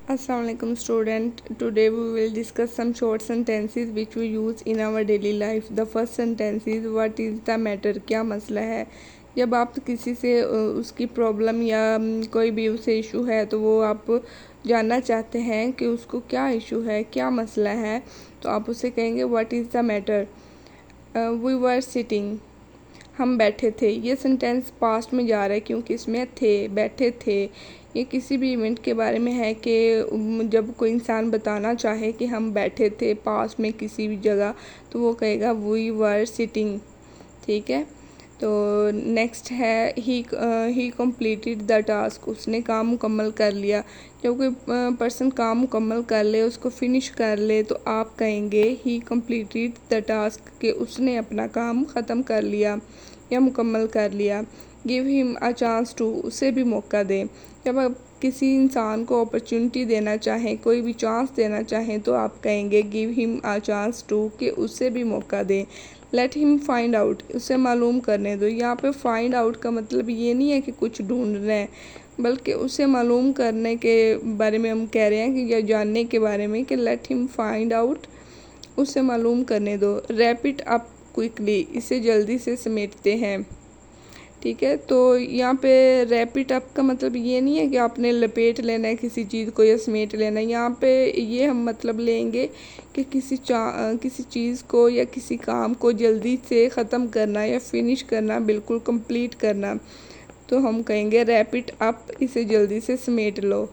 Assalamualaikum student. Today we will discuss some short sentences which we use in our daily life. The first sentence is what is the matter? क्या मसला है? जब आप किसी से उसकी प्रॉब्लम या कोई भी उसे इशू है तो वो आप जानना चाहते हैं कि उसको क्या इशू है, क्या मसला है, तो आप उसे कहेंगे what is the matter. We were sitting, हम बैठे थे। ये सेंटेंस पास्ट में जा रहा है क्योंकि इसमें थे, बैठे थे। ये किसी भी इवेंट के बारे में है कि जब कोई इंसान बताना चाहे कि हम बैठे थे पास्ट में किसी भी जगह, तो वो कहेगा वी वर सिटिंग। ठीक है। तो नेक्स्ट है ही कम्प्लीटेड द टास्क, उसने काम मुकम्मल कर लिया। जब कोई पर्सन काम मुकम्मल कर ले, उसको फिनिश कर ले, तो आप कहेंगे ही कम्प्लीटेड द टास्क, कि उसने अपना काम ख़त्म कर लिया या मुकम्मल कर लिया। Give him a chance to, उसे भी मौका दें। जब आप किसी इंसान को अपॉर्चुनिटी देना चाहें, कोई भी चांस देना चाहें, तो आप कहेंगे give him a chance to, कि उसे भी मौका दें। लेट हिम फाइंड आउट, उसे मालूम करने दो। यहाँ पे फाइंड आउट का मतलब ये नहीं है कि कुछ ढूंढ रहे हैं, बल्कि उसे मालूम करने के बारे में हम कह रहे हैं कि या जानने के बारे में, कि लेट हिम फाइंड आउट, उसे मालूम करने दो। रैप इट अप क्विकली, इसे जल्दी से समेटते हैं। ठीक है। तो यहाँ पे रैप इट अप का मतलब ये नहीं है कि आपने लपेट लेना है किसी चीज़ को या समेट लेना है। यहाँ पे ये हम मतलब लेंगे कि किसी चीज़ को या किसी काम को जल्दी से ख़त्म करना या फिनिश करना, बिल्कुल कंप्लीट करना। तो हम कहेंगे रैप इट अप, इसे जल्दी से समेट लो।